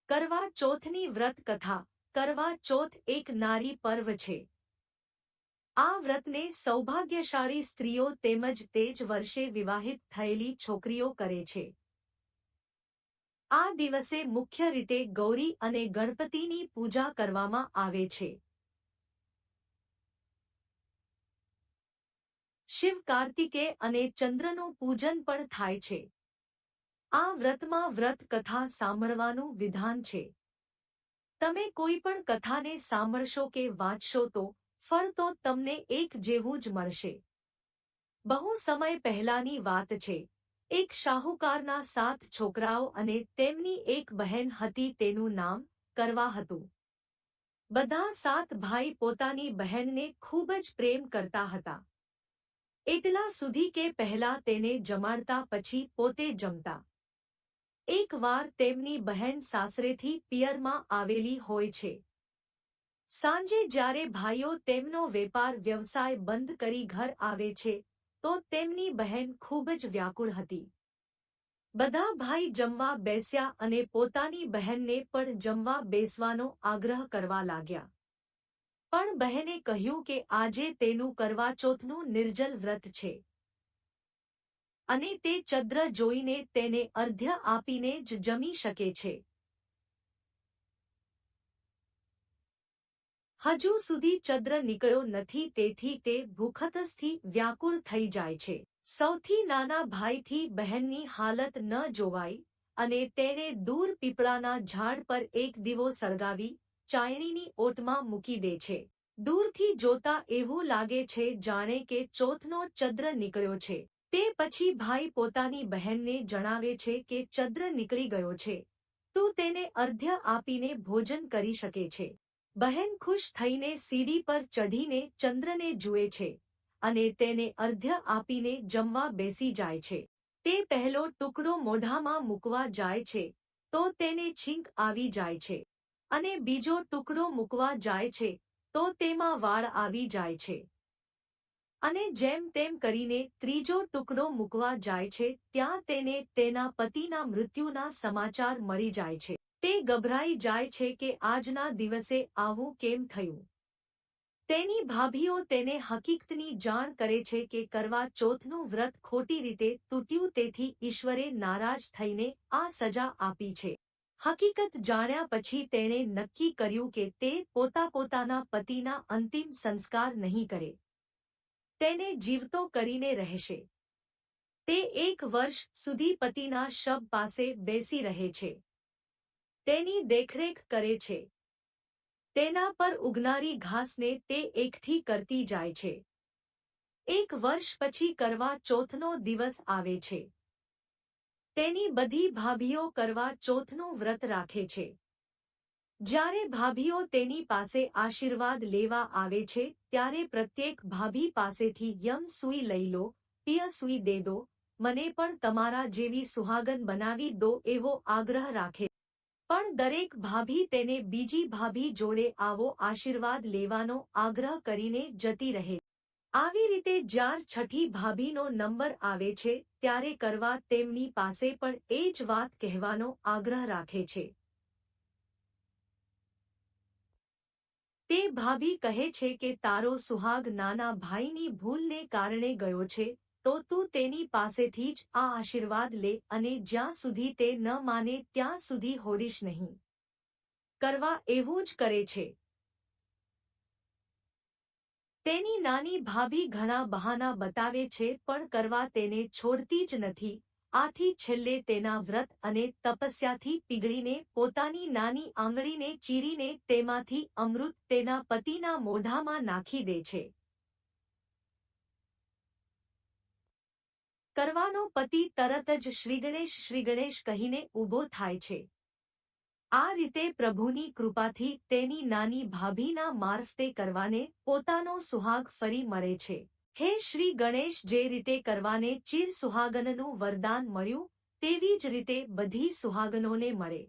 કરવા ચોથની વ્રત કથા। કરવા ચોથ એક નારી પર્વ છે। આ વ્રતને સૌભાગ્યશાળી સ્ત્રીઓ તેમજ તે જ વર્ષે વિવાહિત થયેલી છોકરીઓ કરે છે। આ દિવસે મુખ્ય રીતે ગૌરી અને ગણપતિની પૂજા કરવામાં આવે છે। શિવ કાર્તિકે અને ચંદ્રનું પૂજન પણ થાય છે। આ વ્રતમાં વ્રત કથા સાંભળવાનું વિધાન છે। તમે કોઈ પણ કથાને સાંભળશો કે વાંચશો તો ફળ તો તમને એક જેવું જ મળશે। બહુ સમય પહેલાની વાત છે। એક શાહુકારના 7 છોકરાઓ અને તેમની એક બહેન હતી, તેનું નામ કરવા હતું। બધા 7 ભાઈ પોતાની બહેનને ખૂબ જ પ્રેમ કરતા હતા। એટલા સુધી કે પહેલા તેને જમાડતા પછી પોતે જમતા। એક વાર તેમની બહેન સાસરેથી પિયરમાં આવેલી હોય છે। સાંજે જ્યારે ભાઈઓ તેમનો વેપાર વ્યવસાય બંધ કરી ઘર આવે છે તો તેમની બહેન ખૂબ જ વ્યાકુળ હતી। બધા ભાઈ જમવા બેસ્યા અને પોતાની બહેનને પણ જમવા બેસવાનો આગ્રહ કરવા લાગ્યા। પણ બહેને કહ્યું કે આજે તેનું કરવા ચોથનું નિર્જલ વ્રત છે અને તે ચંદ્ર જોઈને તેને અર્ધ્ય આપીને જ જમી શકે છે। હજુ સુધી ચંદ્ર નીકળ્યો નથી, તેથી તે ભૂખતસથી વ્યાકુળ થઈ જાય છે। સૌથી નાના ભાઈથી બહેનની હાલત ન જોવાઈ અને તેણે દૂર પીપળાના ઝાડ પર એક દીવો સળગાવી ચાયણીની ઓટમાં મૂકી દે છે। દૂરથી જોતા એવું લાગે છે જાણે કે ચોથનો ચંદ્ર નીકળ્યો છે। તે પછી ભાઈ પોતાની બહેનને જણાવે છે કે ચંદ્ર નીકળી ગયો છે, તું તેને અર્ધ્ય આપીને ભોજન કરી શકે છે। બહેન ખુશ થઈને સીડી પર ચઢીને ચંદ્રને જુએ છે અને તેને અર્ધ્ય આપીને જમવા બેસી જાય છે। તે પહેલો ટુકડો મોઢામાં મૂકવા જાય છે તો તેને છીંક આવી જાય છે અને બીજો ટુકડો મૂકવા જાય છે તો તેમાં વાળ આવી જાય છે અને જેમ તેમ કરીને ત્રીજો ટુકડો મૂકવા જાય છે ત્યાં તેને તેના પતિના મૃત્યુના સમાચાર મળી જાય છે। તે ગભરાઈ જાય છે કે આજના દિવસે આવું કેમ થયું। તેની ભાભીઓ તેને હકીકતની જાણ કરે છે કે કરવા ચોથનું વ્રત ખોટી રીતે તૂટ્યું, તેથી ઈશ્વરે નારાજ થઈને આ સજા આપી છે। હકીકત જાણ્યા પછી તેણે નક્કી કર્યું કે તે પોતાના પતિના અંતિમ સંસ્કાર નહીં કરે, તેને જીવતો કરીને રહેશે। તે 1 વર્ષ સુધી પતિના શબ પાસે બેસી રહે છે, તેની દેખરેખ કરે છે, તેના પર ઉગનારી ઘાસને તે એકઠી કરતી જાય છે। 1 વર્ષ પછી કરવા ચોથનો દિવસ આવે છે। તેની બધી ભાભીઓ કરવા ચોથનું વ્રત રાખે છે। જ્યારે ભાભીઓ તેની પાસે આશીર્વાદ લેવા આવે છે ત્યારે પ્રત્યેક ભાભી પાસેથી યમ સૂઈ લઈ લો, પિય સૂઈ દે દો, મને પણ તમારા જેવી સુહાગન બનાવી દો એવો આગ્રહ રાખે। પણ દરેક ભાભી તેને બીજી ભાભી જોડે આવો આશીર્વાદ લેવાનો આગ્રહ કરીને જતી રહે। આવી રીતે જ્યાર છઠ્ઠી ભાભીનો નંબર આવે છે ત્યારે કરવા તેમની પાસે પણ એ જ વાત કહેવાનો આગ્રહ રાખે છે। તે ભાભી કહે છે કે તારો સુહાગ નાના ભાઈની ભૂલને કારણે ગયો છે તો તું તેની પાસેથી જ આ આશીર્વાદ લે અને જ્યાં સુધી તે ન માને ત્યાં સુધી હોડીશ નહીં। કરવા એવું જ કરે છે। તેની નાની ભાભી ઘણા બહાના બતાવે છે પણ કરવા તેને છોડતી જ નથી। આથી છેલ્લે તેના વ્રત અને તપસ્યાથી પીગળીને પોતાની નાની આંગળીને ચીરીને તેમાંથી અમૃત તેના પતિના મોઢામાં નાખી દે છે। કરવાનો પતિ તરત જ શ્રી ગણેશ કહીને ઊભો થાય છે। આ રીતે પ્રભુની કૃપાથી તેની નાની ભાભીના મારફતે કરવાને પોતાનો સુહાગ ફરી મળે છે। હે શ્રી ગણેશ, જે રીતે કરવાને ચિર સુહાગનનું વરદાન મળ્યું તેવી જ રીતે બધી સુહાગનોને મળે।